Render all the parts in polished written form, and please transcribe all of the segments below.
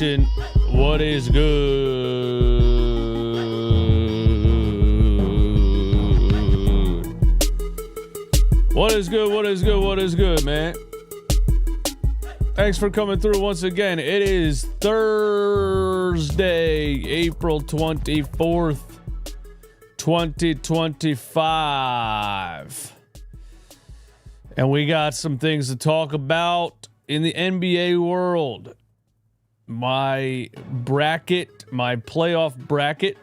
Nation, what is good? What is good? What is good? What is good, man? Thanks for coming through once again. It is Thursday, April 24th, 2025. And we got some things to talk about in the NBA world. My playoff bracket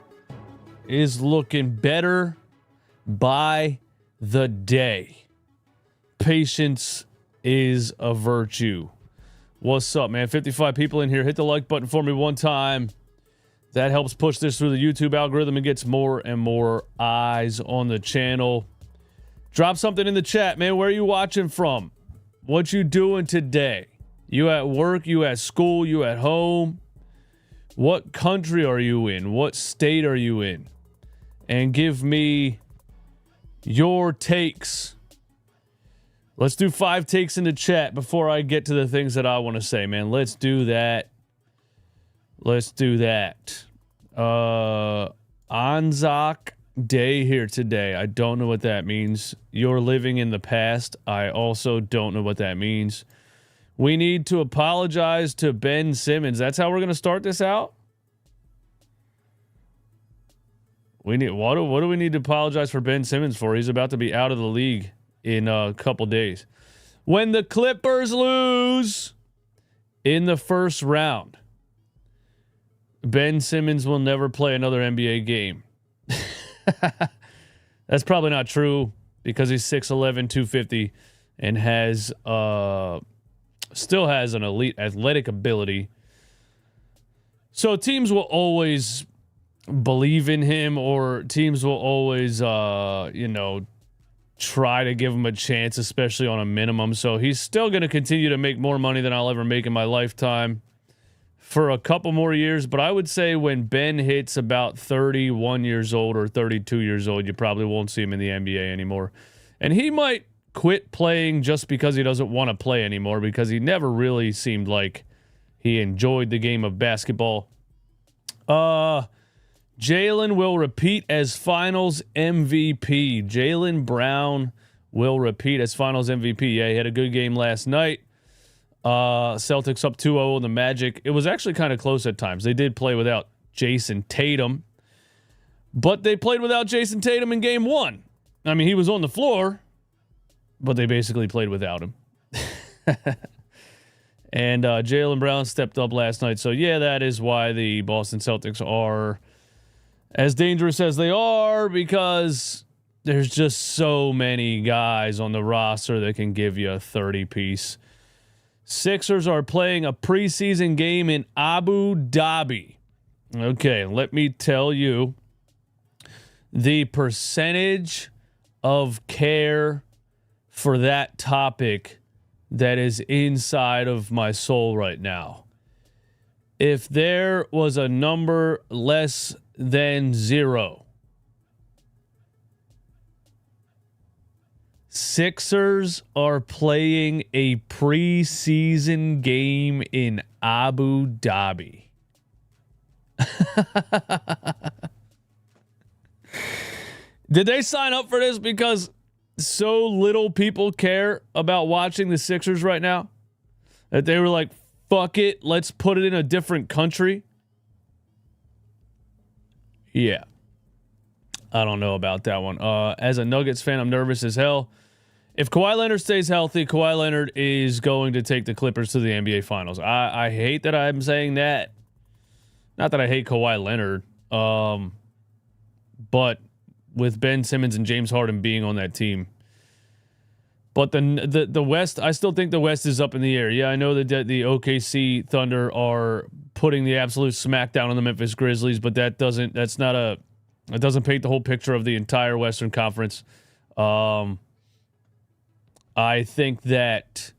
is looking better by the day. Patience is a virtue. What's up, man? 55 people in here. Hit the like button for me one time. That helps push this through the YouTube algorithm and gets more and more eyes on the channel. Drop something in the chat, man. Where are you watching from? What you doing today? You at work? You at school? You at home? What country are you in? What state are you in? And give me your takes. Let's do 5 takes in the chat before I get to the things that I want to say, man. Let's do that. Let's do that. Anzac Day here today. I don't know what that means. You're living in the past. I also don't know what that means. We need to apologize to Ben Simmons. That's how we're going to start this out? What do we need to apologize for Ben Simmons for? He's about to be out of the league in a couple days. When the Clippers lose in the first round, Ben Simmons will never play another NBA game. That's probably not true because he's 6'11", 250 and has still has an elite athletic ability. So teams will always believe in him, or teams will always try to give him a chance, especially on a minimum. So he's still going to continue to make more money than I'll ever make in my lifetime for a couple more years. But I would say when Ben hits about 31 years old or 32 years old, you probably won't see him in the NBA anymore. And he might quit playing just because he doesn't want to play anymore, because he never really seemed like he enjoyed the game of basketball. Jaylen will repeat as finals MVP. Jaylen Brown will repeat as finals MVP. Yeah, he had a good game last night. Celtics up 2-0 on the Magic. It was actually kind of close at times. They did play without Jason Tatum, but they played without Jason Tatum in game 1. I mean, he was on the floor, but they basically played without him. And Jaylen Brown stepped up last night. So, yeah, that is why the Boston Celtics are as dangerous as they are, because there's just so many guys on the roster that can give you a 30-piece. Sixers are playing a preseason game in Abu Dhabi. Okay, let me tell you the percentage of care for that topic that is inside of my soul right now. If there was a number less than 0, Sixers are playing a preseason game in Abu Dhabi. Did they sign up for this because so little people care about watching the Sixers right now that they were like, fuck it, let's put it in a different country? Yeah. I don't know about that one. As a Nuggets fan, I'm nervous as hell. If Kawhi Leonard stays healthy, Kawhi Leonard is going to take the Clippers to the NBA Finals. I hate that I'm saying that. Not that I hate Kawhi Leonard, but with Ben Simmons and James Harden being on that team. But the West, I still think the West is up in the air. Yeah, I know that the OKC Thunder are putting the absolute smackdown on the Memphis Grizzlies, but that doesn't paint the whole picture of the entire Western Conference. I think that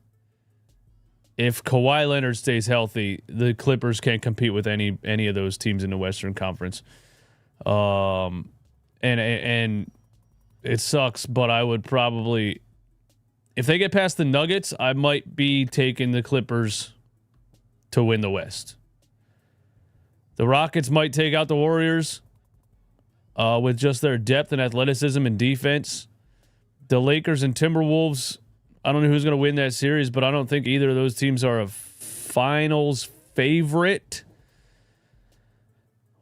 if Kawhi Leonard stays healthy, the Clippers can't compete with any of those teams in the Western Conference. And it sucks, but I would probably, if they get past the Nuggets, I might be taking the Clippers to win the West. The Rockets might take out the Warriors with just their depth and athleticism and defense. The Lakers and Timberwolves, I don't know who's going to win that series, but I don't think either of those teams are a finals favorite.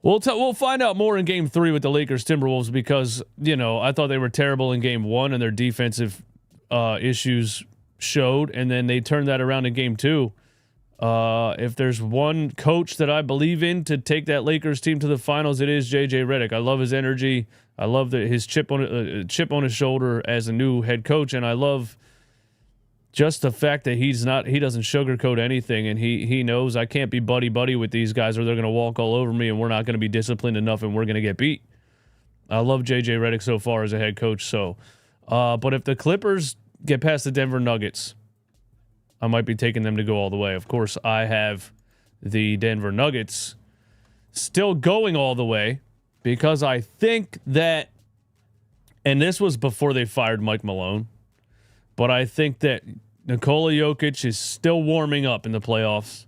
We'll find out more in Game 3 with the Lakers Timberwolves because, I thought they were terrible in Game 1 and their defensive issues showed, and then they turned that around in Game 2. If there's one coach that I believe in to take that Lakers team to the finals, it is JJ Redick. I love his energy. I love his chip on his shoulder as a new head coach, and I love just the fact that he doesn't sugarcoat anything, and he knows I can't be buddy with these guys or they're going to walk all over me and we're not going to be disciplined enough and we're going to get beat. I love JJ Redick so far as a head coach. So, but if the Clippers get past the Denver Nuggets, I might be taking them to go all the way. Of course, I have the Denver Nuggets still going all the way because I think that, and this was before they fired Mike Malone, but I think that Nikola Jokic is still warming up in the playoffs.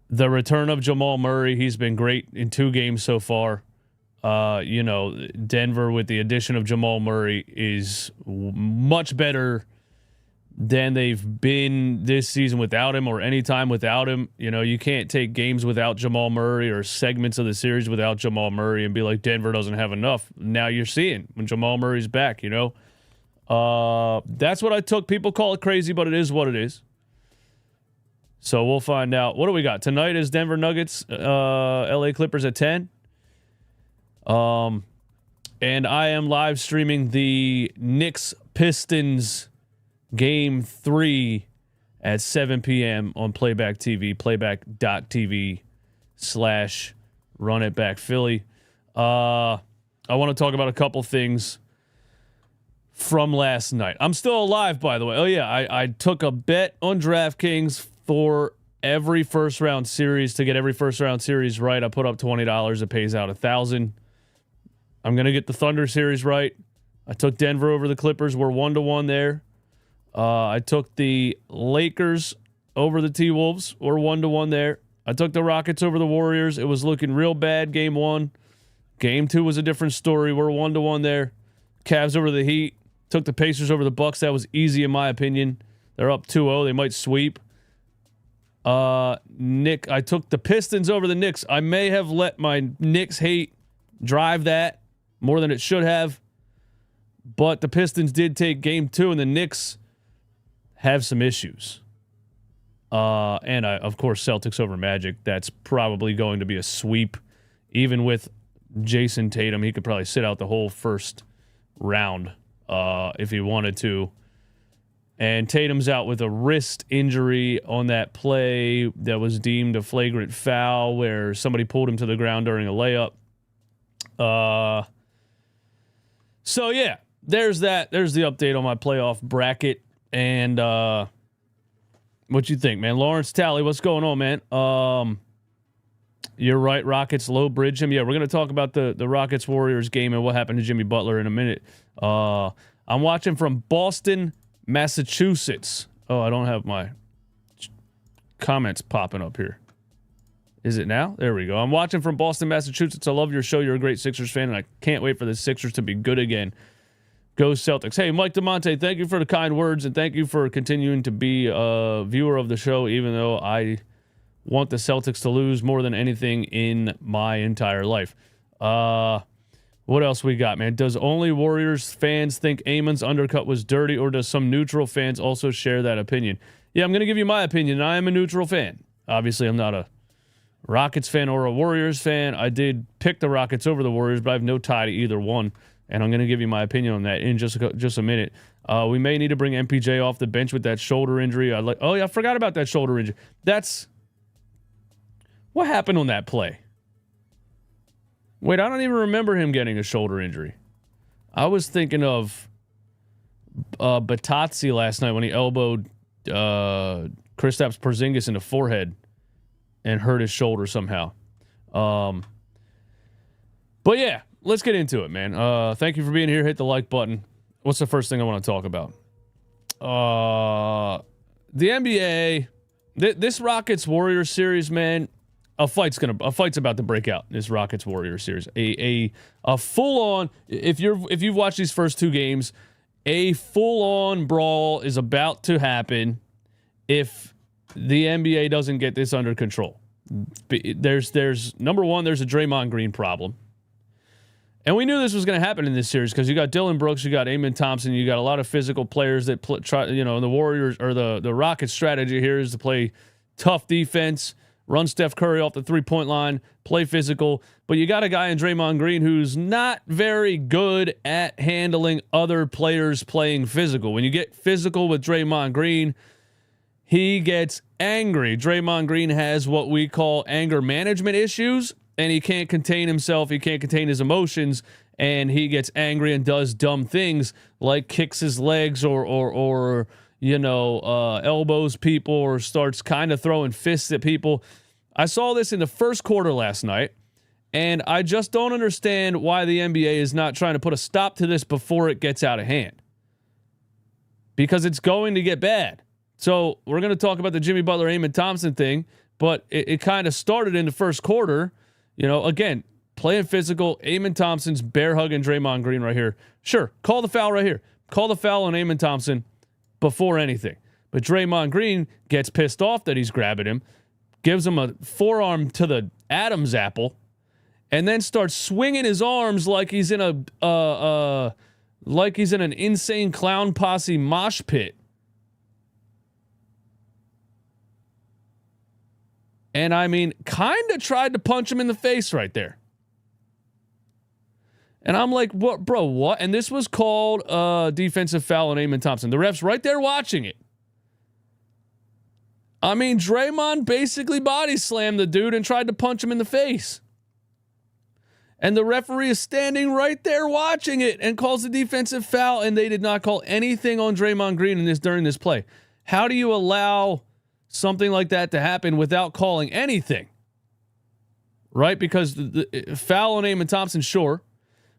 The return of Jamal Murray, he's been great in 2 games so far. Denver with the addition of Jamal Murray is much better than they've been this season without him or any time without him. You can't take games without Jamal Murray or segments of the series without Jamal Murray and be like, Denver doesn't have enough. Now you're seeing when Jamal Murray's back, That's what I took. People call it crazy, but it is what it is. So we'll find out. What do we got? Tonight is Denver Nuggets, LA Clippers at 10. And I am live streaming the Knicks Pistons Game 3 at 7 p.m. on Playback TV, playback.tv/runitbackphilly. I want to talk about a couple things from last night. I'm still alive, by the way. Oh, yeah, I took a bet on DraftKings for every first-round series. To get every first-round series right, I put up $20. It pays out $1,000. I'm going to get the Thunder series right. I took Denver over the Clippers. We're 1-1 there. I took the Lakers over the T-Wolves. We're 1-1 there. I took the Rockets over the Warriors. It was looking real bad Game 1. Game 2 was a different story. We're 1-1 there. Cavs over the Heat. Took the Pacers over the Bucks. That was easy in my opinion. They're up 2-0. They might sweep. I took the Pistons over the Knicks. I may have let my Knicks hate drive that more than it should have. But the Pistons did take Game 2, and the Knicks have some issues. And of course, Celtics over Magic. That's probably going to be a sweep. Even with Jason Tatum, he could probably sit out the whole first round if he wanted to. And Tatum's out with a wrist injury on that play that was deemed a flagrant foul where somebody pulled him to the ground during a layup. So, yeah, there's that. There's the update on my playoff bracket. And what you think, man? Lawrence Talley, what's going on, man? You're right, Rockets low bridge him. Yeah, we're going to talk about the Rockets-Warriors game and what happened to Jimmy Butler in a minute. I'm watching from Boston, Massachusetts. Oh, I don't have my comments popping up here. Is it now? There we go. I'm watching from Boston, Massachusetts. I love your show. You're a great Sixers fan, and I can't wait for the Sixers to be good again. Go Celtics. Hey, Mike DeMonte, thank you for the kind words, and thank you for continuing to be a viewer of the show, even though I want the Celtics to lose more than anything in my entire life. What else we got, man? Does only Warriors fans think Amon's undercut was dirty, or does some neutral fans also share that opinion? Yeah, I'm going to give you my opinion. I am a neutral fan. Obviously, I'm not a Rockets fan or a Warriors fan. I did pick the Rockets over the Warriors, but I have no tie to either one, and I'm going to give you my opinion on that in just a minute. We may need to bring MPJ off the bench with that shoulder injury. I forgot about that shoulder injury. That's what happened on that play. Wait, I don't even remember him getting a shoulder injury. I was thinking of Batazzi last night when he elbowed Kristaps Porzingis in the forehead and hurt his shoulder somehow. But yeah, let's get into it, man. Thank you for being here. Hit the like button. What's the first thing I want to talk about? The NBA, this Rockets-Warriors series, man, a fight's about to break out in this Rockets Warriors series. A full on, if you've watched these first two games, a full on brawl is about to happen if the NBA doesn't get this under control. There's number one, there's a Draymond Green problem. And we knew this was going to happen in this series because you got Dillon Brooks, you got Amen Thompson, you got a lot of physical players that try. The Warriors or the Rockets' strategy here is to play tough defense, run Steph Curry off the 3-point line, play physical. But you got a guy in Draymond Green who's not very good at handling other players playing physical. When you get physical with Draymond Green, he gets angry. Draymond Green has what we call anger management issues. And he can't contain himself. He can't contain his emotions, and he gets angry and does dumb things like kicks his legs or elbows people or starts kind of throwing fists at people. I saw this in the first quarter last night, and I just don't understand why the NBA is not trying to put a stop to this before it gets out of hand, because it's going to get bad. So we're going to talk about the Jimmy Butler, Amen Thompson thing, but it kind of started in the first quarter. Again, playing physical, Amen Thompson's bear hugging Draymond Green right here. Sure, call the foul right here. Call the foul on Amen Thompson before anything. But Draymond Green gets pissed off that he's grabbing him, gives him a forearm to the Adam's apple, and then starts swinging his arms like he's in an insane clown posse mosh pit. And I mean, kind of tried to punch him in the face right there. And I'm like, what, bro, what? And this was called a defensive foul on Amen Thompson. The ref's right there watching it. I mean, Draymond basically body slammed the dude and tried to punch him in the face. And the referee is standing right there watching it and calls the defensive foul, and they did not call anything on Draymond Green during this play. How do you allow something like that to happen without calling anything? Right? Because the foul on Amen Thompson, sure.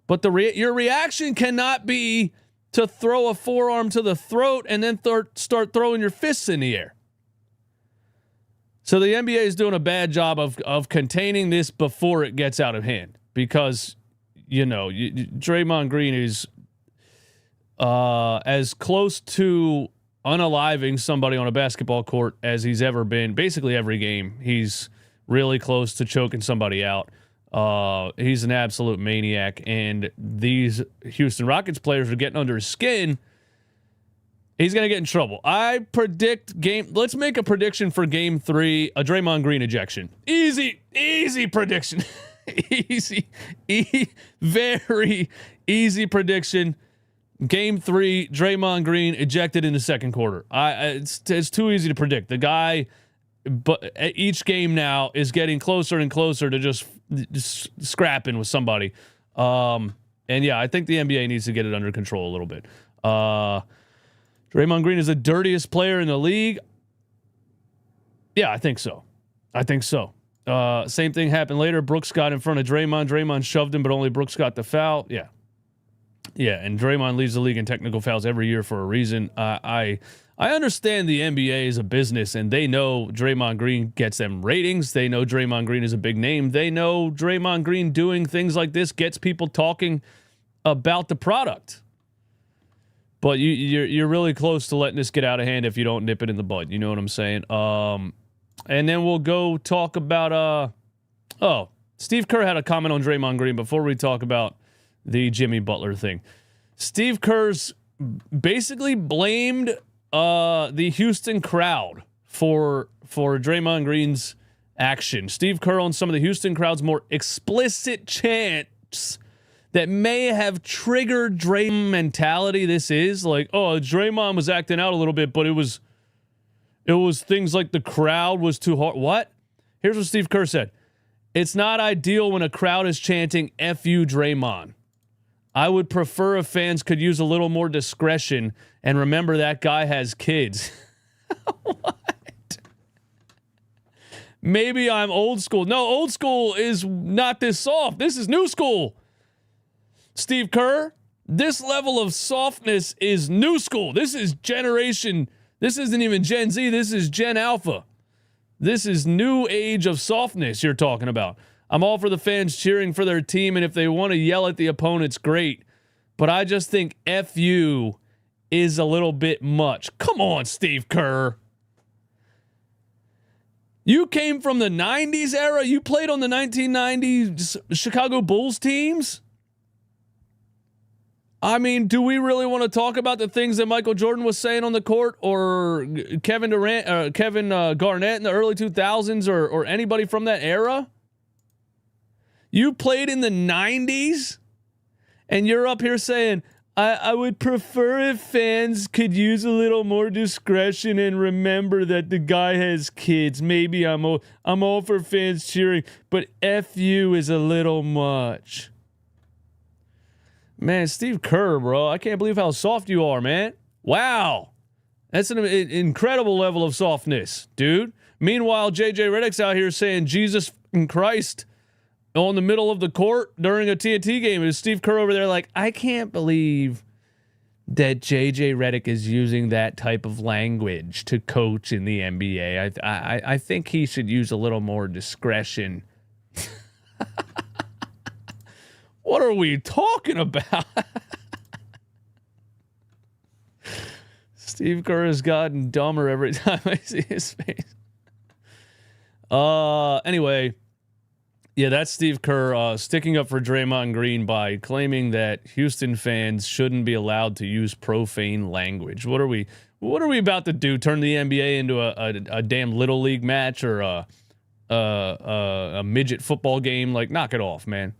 But your reaction cannot be to throw a forearm to the throat and then start throwing your fists in the air. So the NBA is doing a bad job of containing this before it gets out of hand, because Draymond Green is as close to unaliving somebody on a basketball court as he's ever been. Basically every game, he's really close to choking somebody out. He's an absolute maniac, and these Houston Rockets players are getting under his skin. He's going to get in trouble. I predict let's make a prediction for game 3, a Draymond Green ejection. Easy prediction. Very easy prediction. Game 3, Draymond Green ejected in the second quarter. It's too easy to predict. The guy, but each game now is getting closer and closer to just scrapping with somebody. And yeah, I think the NBA needs to get it under control a little bit. Draymond Green is the dirtiest player in the league. Yeah, I think so. Same thing happened later. Brooks got in front of Draymond. Draymond shoved him, but only Brooks got the foul. Yeah, and Draymond leads the league in technical fouls every year for a reason. I understand the NBA is a business, and they know Draymond Green gets them ratings. They know Draymond Green is a big name. They know Draymond Green doing things like this gets people talking about the product. But you're really close to letting this get out of hand if you don't nip it in the bud. You know what I'm saying? And then we'll go talk about Steve Kerr had a comment on Draymond Green before we talk about the Jimmy Butler thing. Steve Kerr's basically blamed the Houston crowd for Draymond Green's action. Steve Kerr on some of the Houston crowd's more explicit chants that may have triggered Draymond mentality. This is like, Draymond was acting out a little bit, but it was things like the crowd was too hard. What? Here's what Steve Kerr said. It's not ideal when a crowd is chanting F you, Draymond. I would prefer if fans could use a little more discretion and remember that guy has kids. What? Maybe I'm old school. No, old school is not this soft. This is new school. Steve Kerr, this level of softness is new school. This is generation. This isn't even Gen Z. This is Gen Alpha. This is new age of softness you're talking about. I'm all for the fans cheering for their team, and if they want to yell at the opponents, great. But I just think FU is a little bit much. Come on, Steve Kerr. You came from the 90s era? You played on the 1990s Chicago Bulls teams? I mean, do we really want to talk about the things that Michael Jordan was saying on the court, or Kevin Durant, Kevin Garnett in the early 2000s, or anybody from that era? You played in the 90s, and you're up here saying, I would prefer if fans could use a little more discretion and remember that the guy has kids. Maybe I'm all for fans cheering, but FU is a little much. Man, Steve Kerr, bro, I can't believe how soft you are, man. Wow. That's an incredible level of softness, dude. Meanwhile, JJ Redick's out here saying Jesus Christ on the middle of the court during a TNT game. Is Steve Kerr over there like, I can't believe that JJ Redick is using that type of language to coach in the NBA. I think he should use a little more discretion. What are we talking about? Steve Kerr has gotten dumber every time I see his face. Anyway, yeah, that's Steve Kerr sticking up for Draymond Green by claiming that Houston fans shouldn't be allowed to use profane language. What are we about to do? Turn the NBA into a damn little league match or a midget football game? Like, knock it off, man.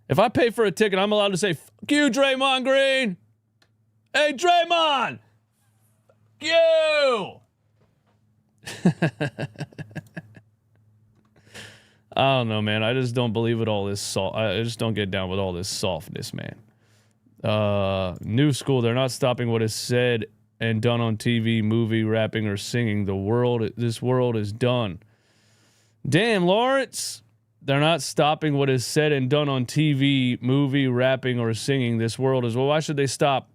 If I pay for a ticket, I'm allowed to say, fuck you, Draymond Green. Hey, Draymond. Fuck you. I don't know, man. I just don't believe with all this I just don't get down with all this softness, man. New school, they're not stopping what is said and done on TV, movie, rapping, or singing. This world is done. Damn, Lawrence. They're not stopping what is said and done on TV, movie, rapping, or singing. This world is, well, why should they stop?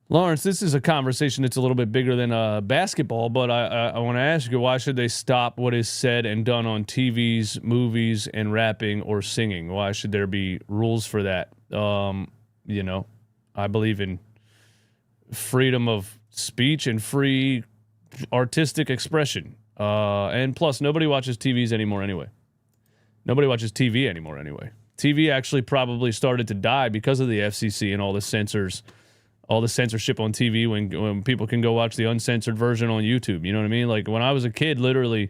Lawrence, this is a conversation that's a little bit bigger than basketball, but I want to ask you, why should they stop what is said and done on TVs, movies, and rapping or singing? Why should there be rules for that? You know, I believe in freedom of speech and free artistic expression. And plus, nobody watches TVs anymore anyway. Nobody watches TV anymore anyway. TV actually probably started to die because of the FCC and all the censors. All the censorship on TV when people can go watch the uncensored version on YouTube. You know what I mean? Like when I was a kid, literally,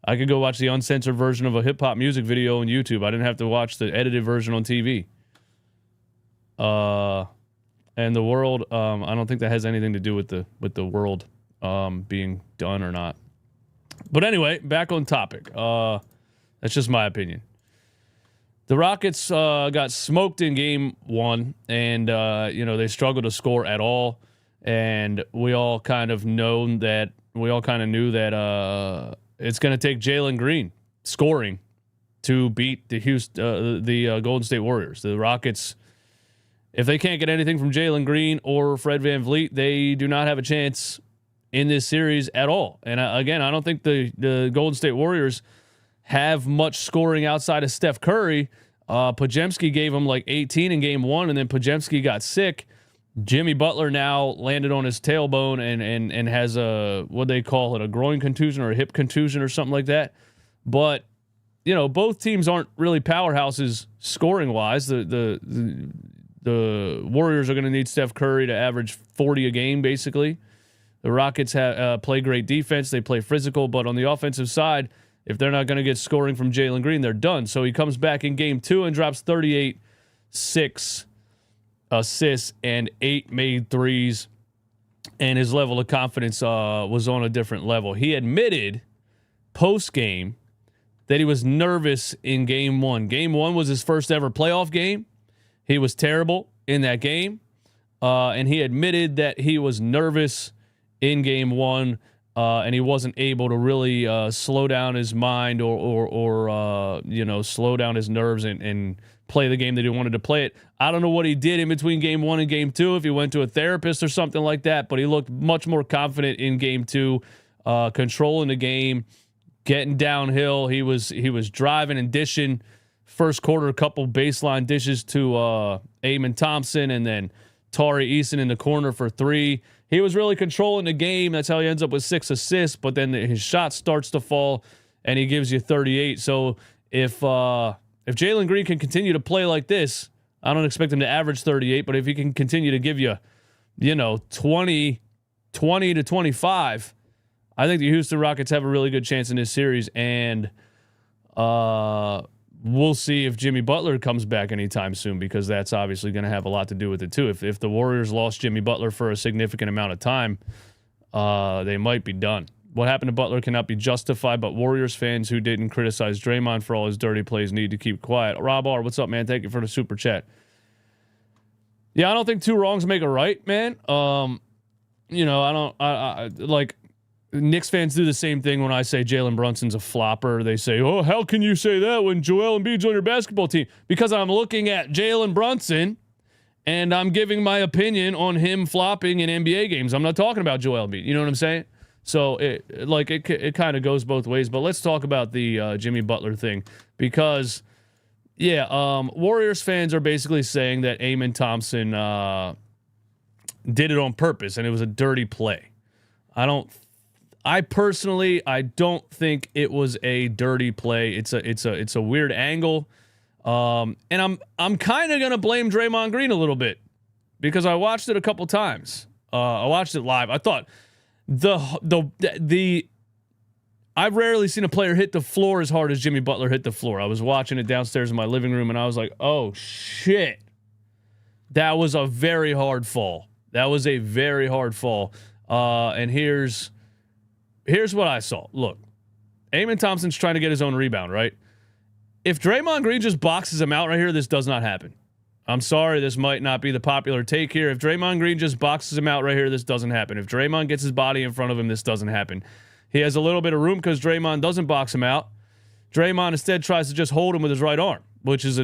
I could go watch the uncensored version of a hip hop music video on YouTube. I didn't have to watch the edited version on TV. And the world, I don't think that has anything to do with the world being done or not. But anyway, back on topic. That's just my opinion. The Rockets got smoked in game one, and they struggled to score at all. And we all kind of knew that it's going to take Jalen Green scoring to beat the Golden State Warriors. The Rockets, if they can't get anything from Jalen Green or Fred VanVleet, they do not have a chance in this series at all. And again, I don't think the Golden State Warriors have much scoring outside of Steph Curry. Podziemski gave him like 18 in game one, and then Podziemski got sick. Jimmy Butler now landed on his tailbone and has what they call it, a groin contusion or a hip contusion or something like that. But, both teams aren't really powerhouses scoring wise. The Warriors are going to need Steph Curry to average 40 a game, basically. The Rockets play great defense. They play physical, but on the offensive side, if they're not going to get scoring from Jalen Green, they're done. So he comes back in game two and drops 38, 6 assists, and 8 made threes. And his level of confidence was on a different level. He admitted post-game that he was nervous in game one. Game one was his first ever playoff game. He was terrible in that game. And he admitted that he was nervous in game one. And he wasn't able to really slow down his mind or slow down his nerves and play the game that he wanted to play it. I don't know what he did in between game one and game two, if he went to a therapist or something like that, but he looked much more confident in game two. controlling the game, getting downhill. He was driving and dishing. First quarter, a couple baseline dishes to Amen Thompson, and then Tari Eason in the corner for 3. He was really controlling the game. That's how he ends up with 6 assists. But then his shot starts to fall, and he gives you 38. So if Jalen Green can continue to play like this, I don't expect him to average 38. But if he can continue to give you, 20 to 25, I think the Houston Rockets have a really good chance in this series. And we'll see if Jimmy Butler comes back anytime soon, because that's obviously going to have a lot to do with it too. If the Warriors lost Jimmy Butler for a significant amount of time, they might be done. What happened to Butler cannot be justified, but Warriors fans who didn't criticize Draymond for all his dirty plays need to keep quiet. Rob R., what's up, man? Thank you for the super chat. Yeah, I don't think 2 wrongs make a right, man. I like Knicks fans do the same thing when I say Jalen Brunson's a flopper. They say, oh, how can you say that when Joel Embiid's on your basketball team? Because I'm looking at Jalen Brunson and I'm giving my opinion on him flopping in NBA games. I'm not talking about Joel Embiid. You know what I'm saying? So it kind of goes both ways. But let's talk about the Jimmy Butler thing, because Warriors fans are basically saying that Amen Thompson did it on purpose and it was a dirty play. I personally don't think it was a dirty play. It's a weird angle, and I'm kind of gonna blame Draymond Green a little bit, because I watched it a couple times. I watched it live. I thought I've rarely seen a player hit the floor as hard as Jimmy Butler hit the floor. I was watching it downstairs in my living room, and I was like, oh shit, that was a very hard fall. That was a very hard fall. And here's what I saw. Look, Amen Thompson's trying to get his own rebound, right? If Draymond Green just boxes him out right here, this does not happen. I'm sorry, this might not be the popular take here. If Draymond Green just boxes him out right here, this doesn't happen. If Draymond gets his body in front of him, this doesn't happen. He has a little bit of room because Draymond doesn't box him out. Draymond instead tries to just hold him with his right arm, which is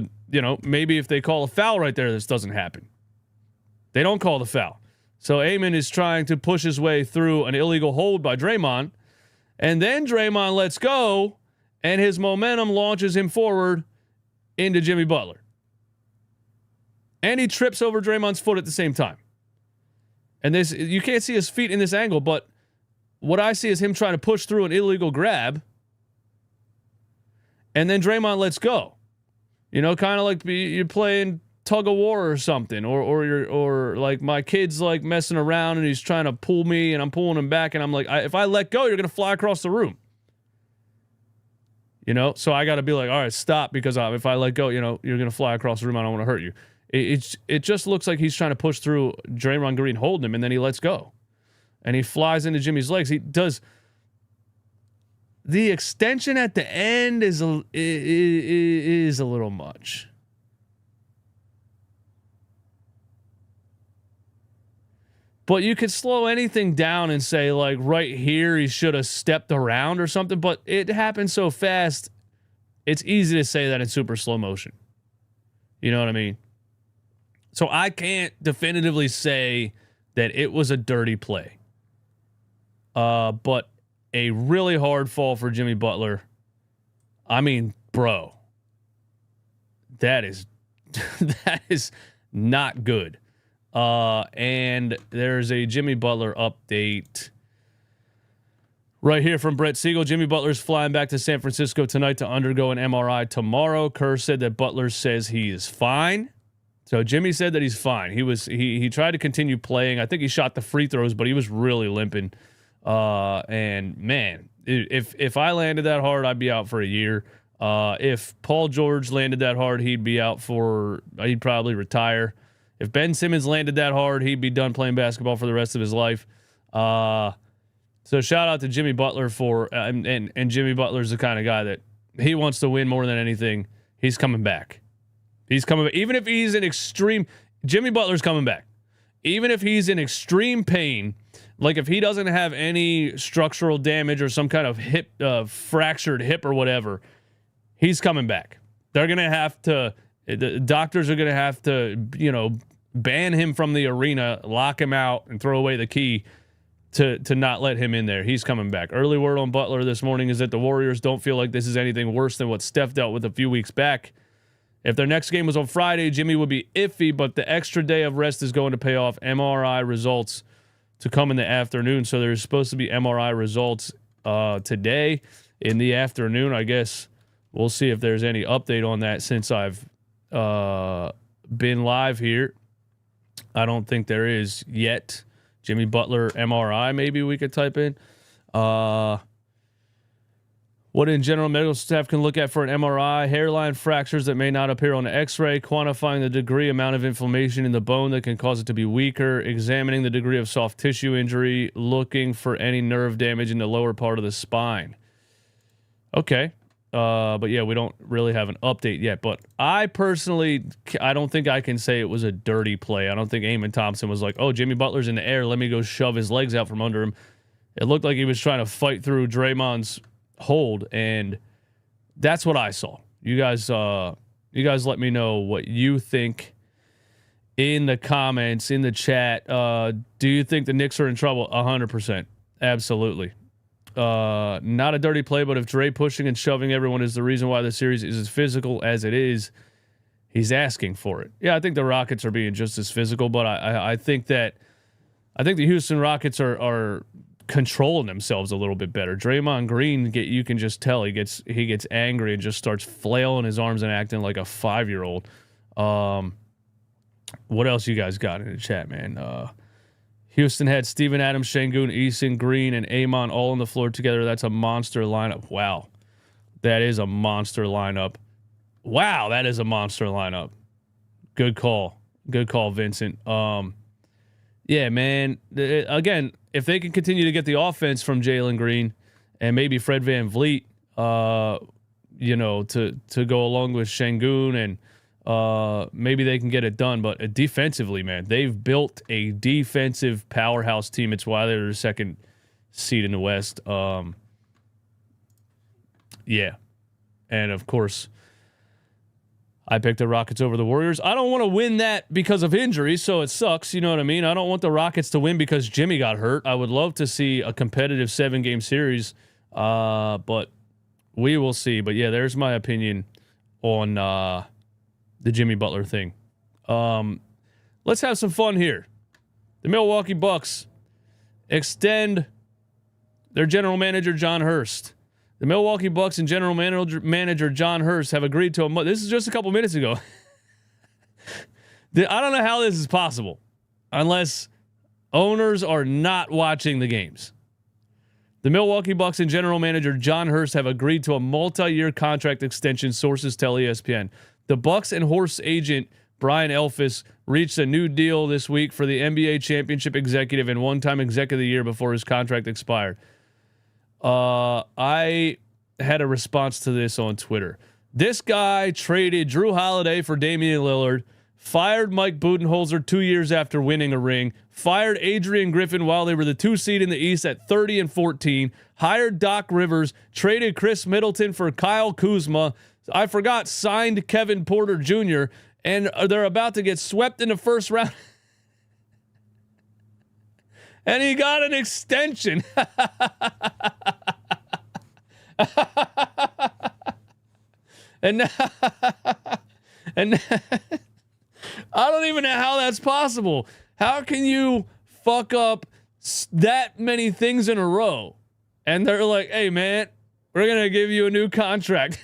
maybe if they call a foul right there, this doesn't happen. They don't call the foul. So Amen is trying to push his way through an illegal hold by Draymond, and then Draymond lets go, and his momentum launches him forward into Jimmy Butler. And he trips over Draymond's foot at the same time. And this, you can't see his feet in this angle, but what I see is him trying to push through an illegal grab, and then Draymond lets go. Kind of like you're playing tug of war or something, or like my kid's like messing around and he's trying to pull me and I'm pulling him back, and I'm like, if I let go, you're gonna fly across the room. So I got to be like, all right, stop, because if I let go, you're gonna fly across the room. I don't want to hurt you. It just looks like he's trying to push through Draymond Green holding him, and then he lets go, and he flies into Jimmy's legs. He does. The extension at the end is a little much. But you could slow anything down and say, like, right here, he should have stepped around or something. But it happened so fast, it's easy to say that in super slow motion. You know what I mean? So I can't definitively say that it was a dirty play. But a really hard fall for Jimmy Butler. I mean, bro, that is not good. And there's a Jimmy Butler update right here from Brett Siegel. Jimmy Butler's flying back to San Francisco tonight to undergo an MRI tomorrow. Kerr said that Butler says he is fine. So Jimmy said that he's fine. He tried to continue playing. I think he shot the free throws, but he was really limping. And man, if I landed that hard, I'd be out for a year. If Paul George landed that hard, he'd probably retire. If Ben Simmons landed that hard, he'd be done playing basketball for the rest of his life. So shout out to Jimmy Butler and Jimmy Butler's the kind of guy that he wants to win more than anything. He's coming back. Even if he's in extreme, Jimmy Butler's coming back. Even if he's in extreme pain, like if he doesn't have any structural damage or some kind of hip, fractured hip or whatever, he's coming back. They're going to have to, the doctors are going to have to, ban him from the arena, lock him out, and throw away the key. to not let him in there. He's coming back. Early word on Butler this morning is that the Warriors don't feel like this is anything worse than what Steph dealt with a few weeks back. If their next game was on Friday, Jimmy would be iffy, but the extra day of rest is going to pay off. MRI results to come in the afternoon, so there's supposed to be MRI results today in the afternoon. I guess we'll see if there's any update on that since I've been live here. I don't think there is yet. Jimmy Butler MRI, maybe we could type in. What in general medical staff can look at for an MRI: hairline fractures that may not appear on the X-ray, quantifying the degree amount of inflammation in the bone that can cause it to be weaker, examining the degree of soft tissue injury, looking for any nerve damage in the lower part of the spine. Okay. But yeah, we don't really have an update yet. But I personally, I don't think I can say it was a dirty play. I don't think Eamon Thompson was like, oh, Jimmy Butler's in the air, let me go shove his legs out from under him. It looked like he was trying to fight through Draymond's hold, and that's what I saw. You guys let me know what you think in the comments, in the chat. Do you think the Knicks are in trouble? 100%. Absolutely. Not a dirty play, but if Dre pushing and shoving everyone is the reason why the series is as physical as it is, he's asking for it. Yeah, I think the Rockets are being just as physical, but I think the Houston Rockets are controlling themselves a little bit better. Draymond Green, you can just tell he gets angry and just starts flailing his arms and acting like a 5-year-old. What else you guys got in the chat, man? Houston had Steven Adams, Şengün, Eason, Green, and Amon all on the floor together. That's a monster lineup. Wow. That is a monster lineup. Wow, that is a monster lineup. Good call. Good call, Vincent. Yeah, man. Again, if they can continue to get the offense from Jalen Green and maybe Fred VanVleet, to go along with Şengün, and maybe they can get it done. But defensively, man, they've built a defensive powerhouse team. It's why they're the second seed in the West. Yeah. And of course, I picked the Rockets over the Warriors. I don't want to win that because of injury, so it sucks. You know what I mean? I don't want the Rockets to win because Jimmy got hurt. I would love to see a competitive 7-game series, but we will see. But yeah, there's my opinion on the Jimmy Butler thing. Let's have some fun here. The Milwaukee Bucks extend their general manager, John Hurst. The Milwaukee Bucks and general manager John Hurst have agreed to this is just a couple minutes ago. I don't know how this is possible unless owners are not watching the games. The Milwaukee Bucks and general manager John Hurst have agreed to a multi-year contract extension, sources tell ESPN. The Bucks and Hurst's agent Brian Elfis reached a new deal this week for the NBA championship executive and one-time exec of the year before his contract expired. I had a response to this on Twitter. This guy traded Drew Holiday for Damian Lillard, fired Mike Budenholzer 2 years after winning a ring, fired Adrian Griffin while they were the 2 seed in the East at 30-14, hired Doc Rivers, traded Chris Middleton for Kyle Kuzma. I forgot, signed Kevin Porter Jr., and they're about to get swept in the first round. And he got an extension. and I don't even know how that's possible. How can you fuck up that many things in a row? And they're like, hey, man, we're going to give you a new contract.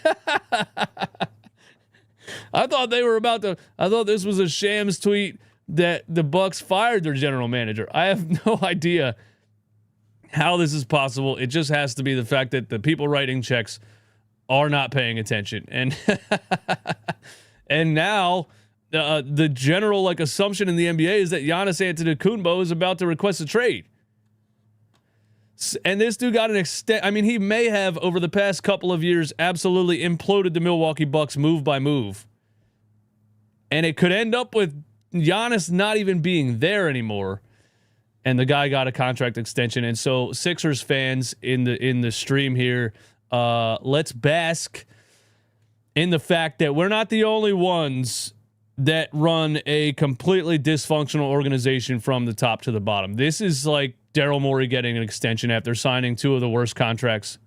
I thought this was a shams tweet that the Bucks fired their general manager. I have no idea how this is possible. It just has to be the fact that the people writing checks are not paying attention. And and now the general assumption in the NBA is that Giannis Antetokounmpo is about to request a trade. And this dude got an extent. I mean, he may have over the past couple of years absolutely imploded the Milwaukee Bucks move by move. And it could end up with Giannis not even being there anymore, and the guy got a contract extension. And so Sixers fans in the stream here, let's bask in the fact that we're not the only ones that run a completely dysfunctional organization from the top to the bottom. This is Daryl Morey getting an extension after signing two of the worst contracts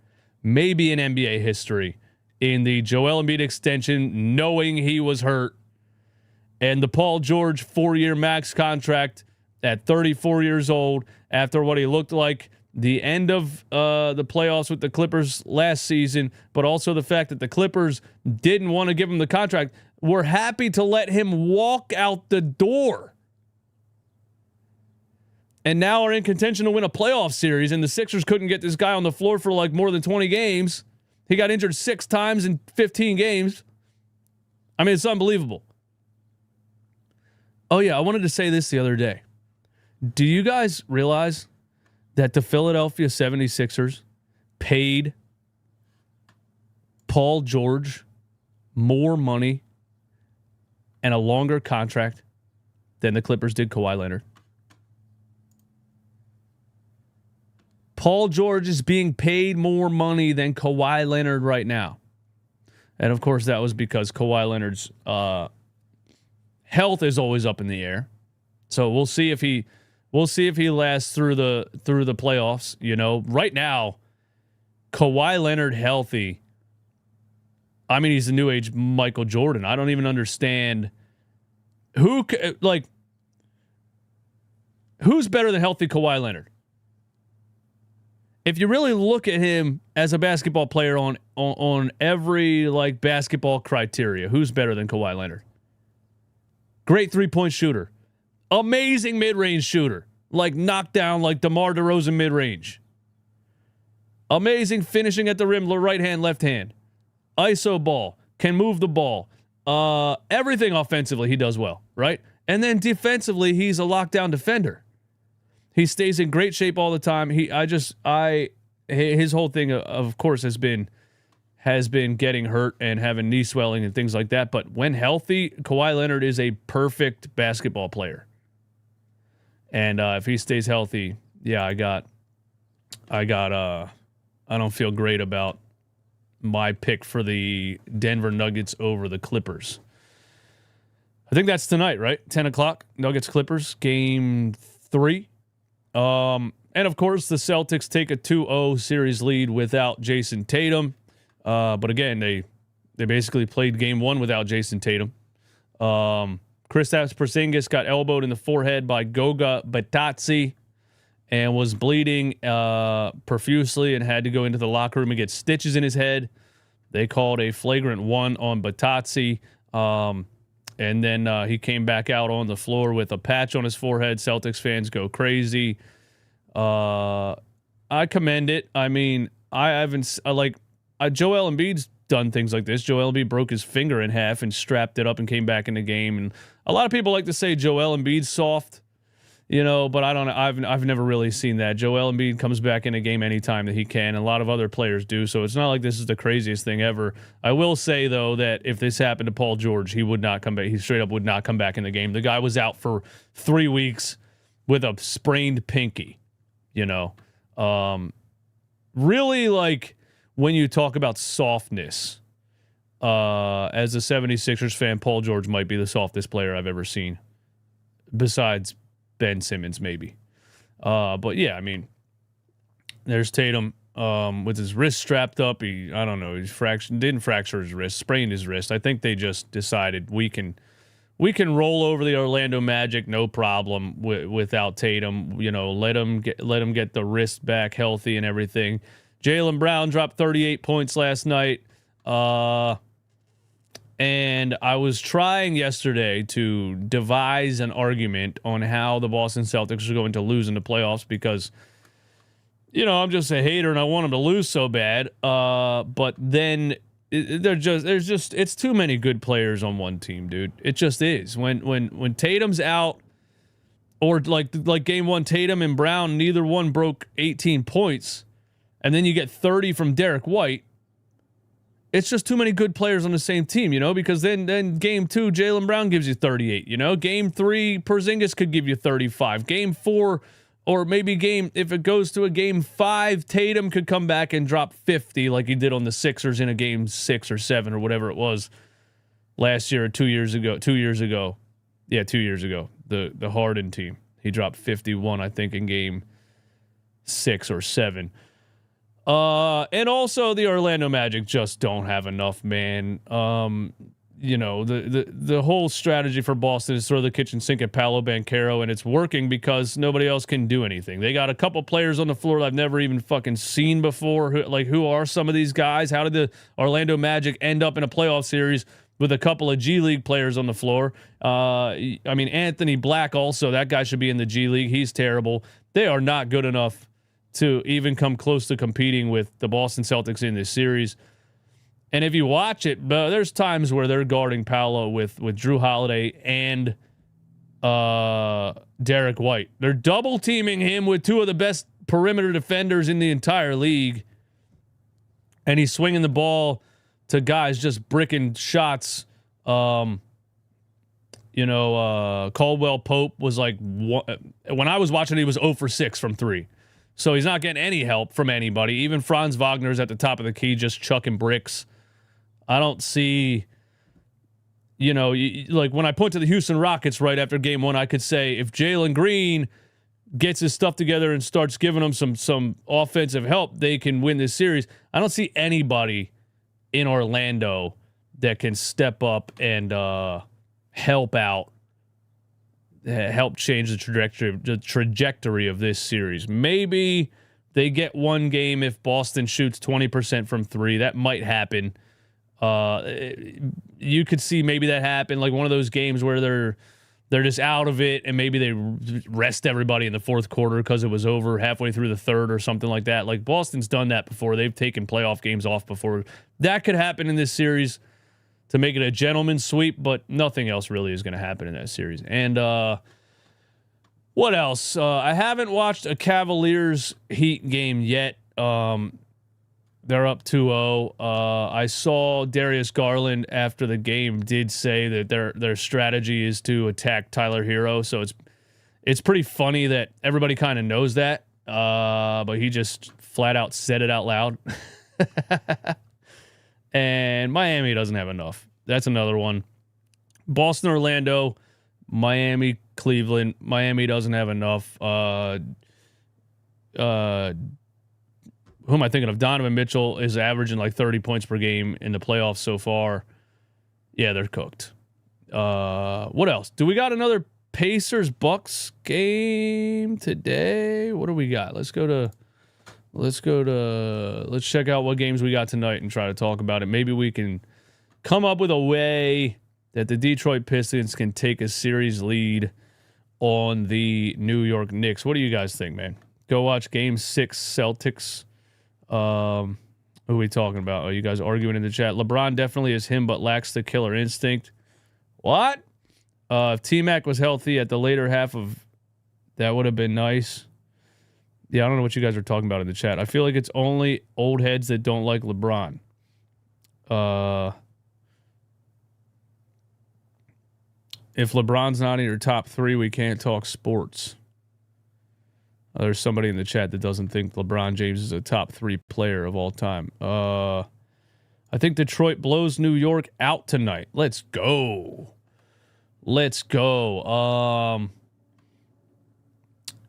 maybe in NBA history, in the Joel Embiid extension, knowing he was hurt, and the Paul George 4-year max contract at 34 years old after what he looked like the end of the playoffs with the Clippers last season, but also the fact that the Clippers didn't want to give him the contract. We're happy to let him walk out the door. And now are in contention to win a playoff series, and the Sixers couldn't get this guy on the floor for like more than 20 games. He got injured 6 times in 15 games. I mean, it's unbelievable. Oh, yeah, I wanted to say this the other day. Do you guys realize that the Philadelphia 76ers paid Paul George more money and a longer contract than the Clippers did Kawhi Leonard? Paul George is being paid more money than Kawhi Leonard right now. And of course, that was because Kawhi Leonard's health is always up in the air. So we'll see if he lasts through the playoffs. You know, right now, Kawhi Leonard healthy. I mean, he's the new age Michael Jordan. I don't even understand who's better than healthy Kawhi Leonard. If you really look at him as a basketball player on every like basketball criteria, who's better than Kawhi Leonard? Great 3-point shooter. Amazing mid-range shooter. Like knockdown, like DeMar DeRozan mid-range. Amazing finishing at the rim, right hand, left hand. ISO ball. Can move the ball. Everything offensively he does well, right? And then defensively, he's a lockdown defender. He stays in great shape all the time. His whole thing, of course, has been getting hurt and having knee swelling and things like that. But when healthy, Kawhi Leonard is a perfect basketball player. And if he stays healthy, yeah, I don't feel great about my pick for the Denver Nuggets over the Clippers. I think that's tonight, right? 10 o'clock, Nuggets Clippers, game 3. And of course, the Celtics take a 2-0 series lead without Jason Tatum. But again, they basically played game 1 without Jason Tatum. Kristaps Porzingis got elbowed in the forehead by Goga Bitadze and was bleeding profusely and had to go into the locker room and get stitches in his head. They called a flagrant 1 on Bitadze. And then he came back out on the floor with a patch on his forehead. Celtics fans go crazy. I commend it. I mean, Joel Embiid's done things like this. Joel Embiid broke his finger in half and strapped it up and came back in the game. And a lot of people like to say Joel Embiid's soft, you know, but I don't know. I've never really seen that. Joel Embiid comes back in a game anytime that he can, and a lot of other players do. So it's not like this is the craziest thing ever. I will say though that if this happened to Paul George, he would not come back. He straight up would not come back in the game. The guy was out for 3 weeks with a sprained pinky. You know, really, like when you talk about softness, as a 76ers fan, Paul George might be the softest player I've ever seen, besides Ben Simmons, maybe. But yeah, I mean, there's Tatum with his wrist strapped up. He didn't fracture his wrist, sprained his wrist. I think they just decided we can roll over the Orlando Magic, no problem without Tatum. You know, let him get the wrist back healthy and everything. Jaylen Brown dropped 38 points last night. And I was trying yesterday to devise an argument on how the Boston Celtics are going to lose in the playoffs because, you know, I'm just a hater and I want them to lose so bad. But then it's too many good players on one team, dude. It just is. When Tatum's out, or like game 1, Tatum and Brown, neither one broke 18 points, and then you get 30 from Derek White. It's just too many good players on the same team, you know, because then game 2, Jaylen Brown gives you 38, you know. Game 3, Porzingis could give you 35. Game 4, or maybe if it goes to a game 5, Tatum could come back and drop 50 like he did on the Sixers in a game 6 or 7 or whatever it was last year or 2 years ago. 2 years ago. Yeah, 2 years ago. The Harden team. He dropped 51, I think, in game 6 or 7. And also the Orlando Magic just don't have enough, man. The whole strategy for Boston is throw the kitchen sink at Paolo Banchero, and it's working because nobody else can do anything. They got a couple players on the floor that I've never even fucking seen before. Who are some of these guys? How did the Orlando Magic end up in a playoff series with a couple of G League players on the floor? Anthony Black also, that guy should be in the G League. He's terrible. They are not good enough to even come close to competing with the Boston Celtics in this series. And if you watch it, there's times where they're guarding Paolo with Drew Holiday and Derek White. They're double teaming him with two of the best perimeter defenders in the entire league. And he's swinging the ball to guys just bricking shots. Caldwell Pope was like, when I was watching, he was 0 for 6 from 3. So he's not getting any help from anybody. Even Franz Wagner's at the top of the key just chucking bricks. I don't see, like when I point to the Houston Rockets right after game 1, I could say if Jalen Green gets his stuff together and starts giving them some offensive help, they can win this series. I don't see anybody in Orlando that can step up and help change the trajectory of this series. Maybe they get one game if Boston shoots 20% from 3. That might happen. You could see maybe that happen, like one of those games where they're just out of it, and maybe they rest everybody in the fourth quarter because it was over halfway through the third or something like that. Like Boston's done that before. They've taken playoff games off before. That could happen in this series to make it a gentleman's sweep, but nothing else really is going to happen in that series. And what else? I haven't watched a Cavaliers Heat game yet. They're up 2-0. I saw Darius Garland after the game did say that their strategy is to attack Tyler Hero. So it's pretty funny that everybody kind of knows that, but he just flat out said it out loud. And Miami doesn't have enough. That's another one. Boston, Orlando, Miami, Cleveland. Miami doesn't have enough. Who am I thinking of? Donovan Mitchell is averaging like 30 points per game in the playoffs so far. Yeah, they're cooked. What else? Do we got another Pacers-Bucks game today? What do we got? Let's check out what games we got tonight and try to talk about it. Maybe we can come up with a way that the Detroit Pistons can take a series lead on the New York Knicks. What do you guys think, man? Go watch Game 6 Celtics. Who are we talking about? Are you guys arguing in the chat? LeBron definitely is him, but lacks the killer instinct. What? If T-Mac was healthy at the later half of that would have been nice. Yeah, I don't know what you guys are talking about in the chat. I feel like it's only old heads that don't like LeBron. If LeBron's not in your top 3, we can't talk sports. There's somebody in the chat that doesn't think LeBron James is a top 3 player of all time. I think Detroit blows New York out tonight. Let's go.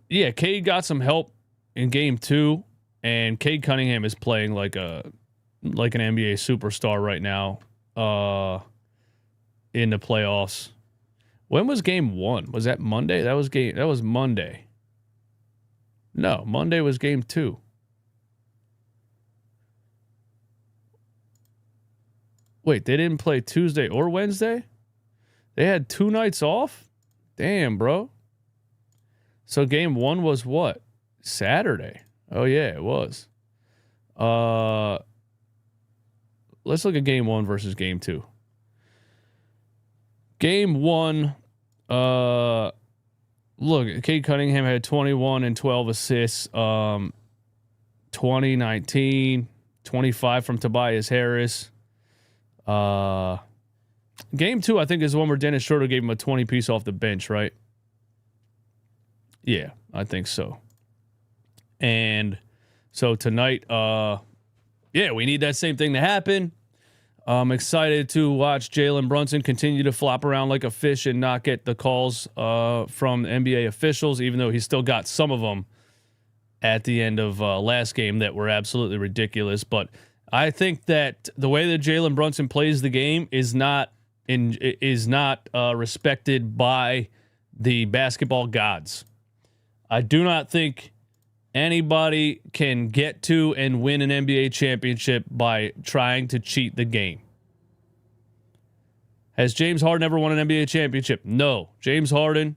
Yeah, Cade got some help in game 2, and Cade Cunningham is playing like an NBA superstar right now in the playoffs. When was game 1? Was that Monday? That was Monday. No, Monday was game 2. Wait, they didn't play Tuesday or Wednesday? They had 2 nights off? Damn, bro. So game 1 was what? Saturday. Oh, yeah, it was. Let's look at game 1 versus game 2. Game 1, look, Cade Cunningham had 21 and 12 assists, 2019, 25 from Tobias Harris. Game 2, I think, is the one where Dennis Schroeder gave him a 20-piece off the bench, right? Yeah, I think so. And so tonight, we need that same thing to happen. I'm excited to watch Jalen Brunson continue to flop around like a fish and not get the calls from NBA officials, even though he's still got some of them at the end of last game that were absolutely ridiculous. But I think that the way that Jalen Brunson plays the game is not respected by the basketball gods. I do not think anybody can get to and win an NBA championship by trying to cheat the game. Has James Harden ever won an NBA championship? No. James Harden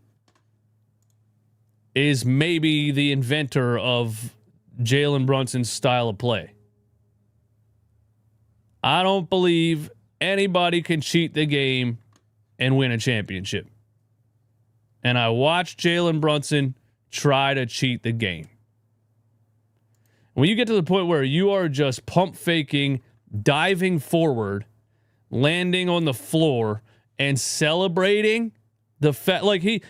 is maybe the inventor of Jalen Brunson's style of play. I don't believe anybody can cheat the game and win a championship. And I watched Jalen Brunson try to cheat the game. When you get to the point where you are just pump faking, diving forward, landing on the floor, and celebrating the fact, like this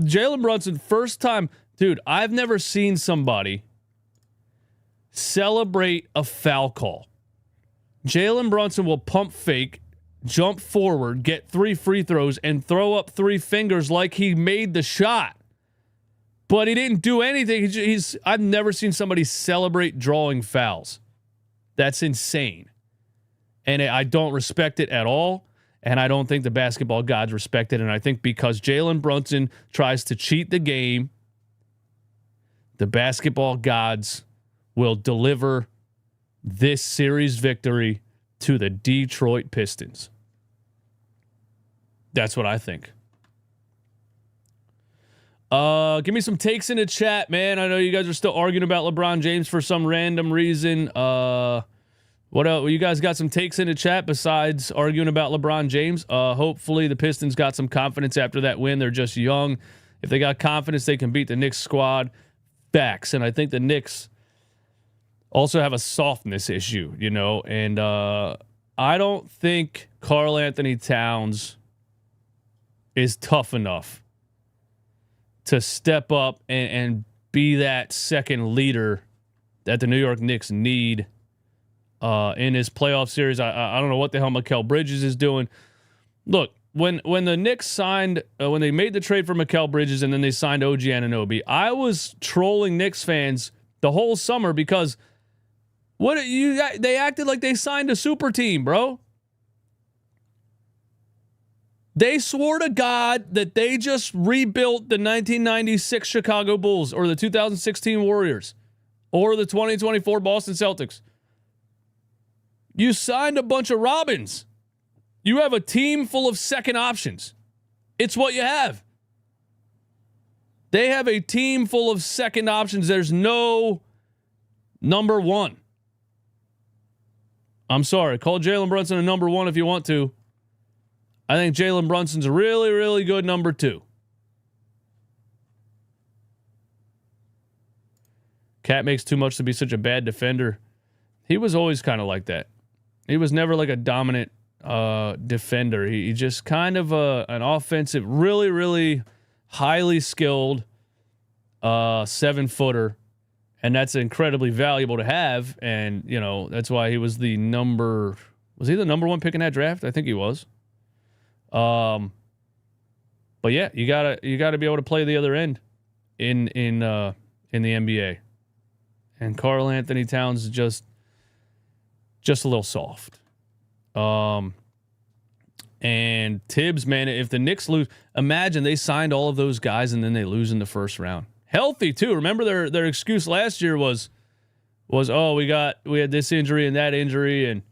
Jalen Brunson, first time, dude, I've never seen somebody celebrate a foul call. Jalen Brunson will pump fake, jump forward, get 3 free throws, and throw up 3 fingers like he made the shot. But he didn't do anything. I've never seen somebody celebrate drawing fouls. That's insane. And I don't respect it at all. And I don't think the basketball gods respect it. And I think because Jalen Brunson tries to cheat the game, the basketball gods will deliver this series victory to the Detroit Pistons. That's what I think. Give me some takes in the chat, man. I know you guys are still arguing about LeBron James for some random reason. What else? You guys got some takes in the chat besides arguing about LeBron James? Hopefully the Pistons got some confidence after that win. They're just young. If they got confidence, they can beat the Knicks squad. Facts. And I think the Knicks also have a softness issue, you know, and I don't think Karl Anthony Towns is tough enough to step up and be that second leader that the New York Knicks need in his playoff series. I don't know what the hell Mikal Bridges is doing. Look, when the Knicks signed, when they made the trade for Mikal Bridges and then they signed OG Anunoby, I was trolling Knicks fans the whole summer because they acted like they signed a super team, bro. They swore to God that they just rebuilt the 1996 Chicago Bulls or the 2016 Warriors or the 2024 Boston Celtics. You signed a bunch of Robins. You have a team full of second options. It's what you have. They have a team full of second options. There's no number one. I'm sorry. Call Jalen Brunson a number one if you want to. I think Jalen Brunson's a really, really good number 2. Cat makes too much to be such a bad defender. He was always kind of like that. He was never like a dominant defender. He just kind of an offensive, really, really highly skilled 7-footer. And that's incredibly valuable to have. And, you know, that's why he was the number 1 pick in that draft? I think he was. But yeah, you gotta be able to play the other end in the NBA. And Karl Anthony Towns is just a little soft. And Tibbs, man, if the Knicks lose, imagine they signed all of those guys and then they lose in the first round. Healthy too. Remember their excuse last year was oh, we had this injury and that injury and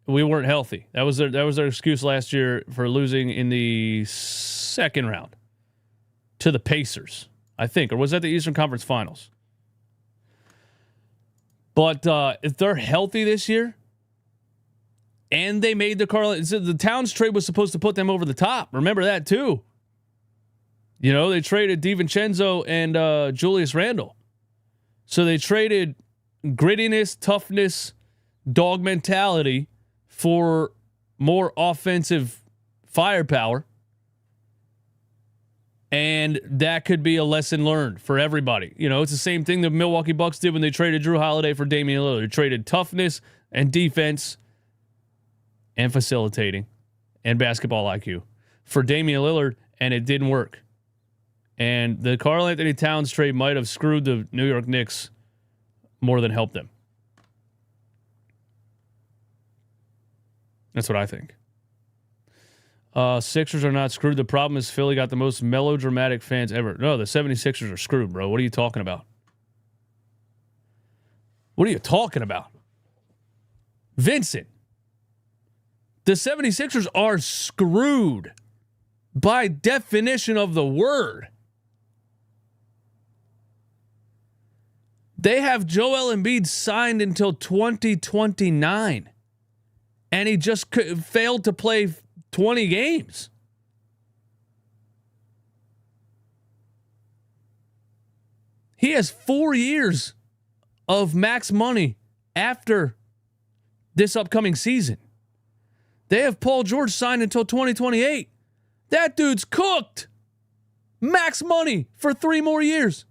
we weren't healthy. That was their excuse last year for losing in the second round to the Pacers, I think, or was that the Eastern Conference Finals? But if they're healthy this year, and they made the Towns trade was supposed to put them over the top. Remember that too. You know, they traded DiVincenzo and Julius Randle, so they traded grittiness, toughness, dog mentality for more offensive firepower. And that could be a lesson learned for everybody. You know, it's the same thing the Milwaukee Bucks did when they traded Drew Holiday for Damian Lillard. They traded toughness and defense and facilitating and basketball IQ for Damian Lillard, and it didn't work. And the Karl Anthony Towns trade might have screwed the New York Knicks more than helped them. That's what I think. Sixers are not screwed. The problem is Philly got the most melodramatic fans ever. No, the 76ers are screwed, bro. What are you talking about? What are you talking about? Vincent, the 76ers are screwed by definition of the word. They have Joel Embiid signed until 2029, and he just failed to play 20 games. He has 4 years of max money after this upcoming season. They have Paul George signed until 2028. That dude's cooked. Max money for 3 more years.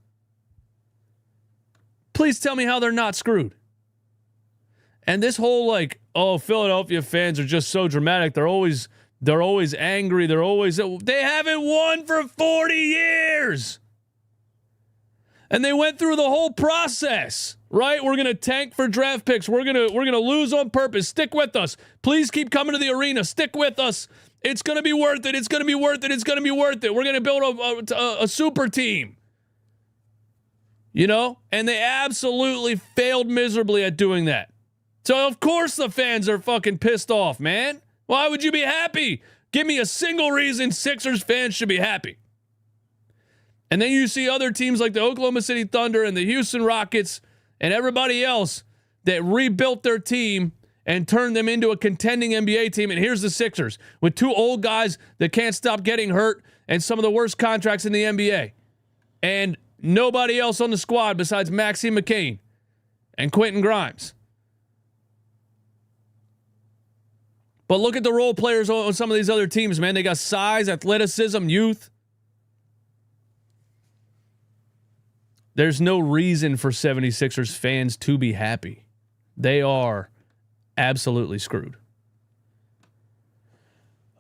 Please tell me how they're not screwed. And this whole like, oh, Philadelphia fans are just so dramatic. They're always angry. They haven't won for 40 years. And they went through the whole process, right? We're going to tank for draft picks. We're going to lose on purpose. Stick with us. Please keep coming to the arena. Stick with us. It's going to be worth it. It's going to be worth it. It's going to be worth it. We're going to build a super team. You know? And they absolutely failed miserably at doing that. So, of course, the fans are fucking pissed off, man. Why would you be happy? Give me a single reason Sixers fans should be happy. And then you see other teams like the Oklahoma City Thunder and the Houston Rockets and everybody else that rebuilt their team and turned them into a contending NBA team. And here's the Sixers with 2 old guys that can't stop getting hurt and some of the worst contracts in the NBA. And nobody else on the squad besides Maxime McCain and Quentin Grimes. But look at the role players on some of these other teams, man. They got size, athleticism, youth. There's no reason for 76ers fans to be happy. They are absolutely screwed.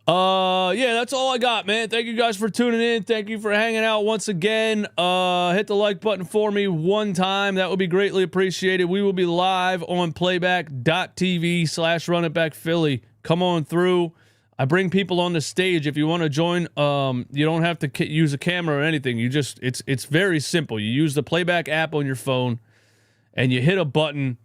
Yeah, that's all I got, man. Thank you guys for tuning in. Thank you for hanging out once again. Hit the like button for me one time. That would be greatly appreciated. We will be live on playback.tv/runitbackphilly. Come on through. I bring people on the stage. If you want to join, you don't have to use a camera or anything. You just, it's very simple. You use the playback app on your phone and you hit a button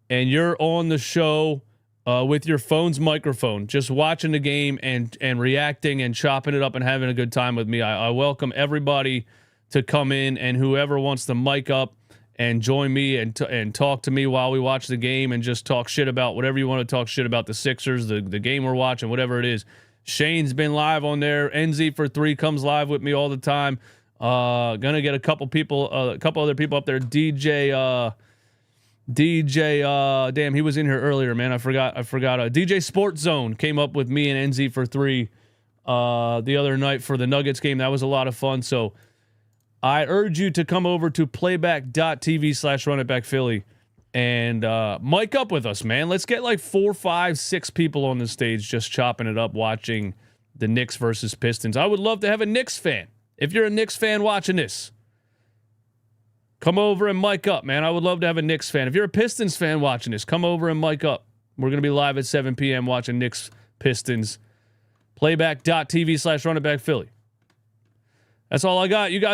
and you're on the show with your phone's microphone, just watching the game and reacting and chopping it up and having a good time with me. I welcome everybody to come in, and whoever wants to mic up and join me and talk to me while we watch the game and just talk shit about whatever you want to talk shit about, the Sixers, the game we're watching, whatever it is. Shane's been live on there. NZ for 3 comes live with me all the time. Gonna get a couple other people up there. DJ, damn, he was in here earlier, man. I forgot. DJ Sports Zone came up with me and NZ for 3 the other night for the Nuggets game. That was a lot of fun. So I urge you to come over to playback.tv/runitbackphilly and mic up with us, man. Let's get like 4, 5, 6 people on the stage just chopping it up, watching the Knicks versus Pistons. I would love to have a Knicks fan. If you're a Knicks fan watching this, come over and mic up, man. I would love to have a Knicks fan. If you're a Pistons fan watching this, come over and mic up. We're going to be live at 7 p.m. watching Knicks Pistons. Playback.tv/runitbackphilly. That's all I got. You guys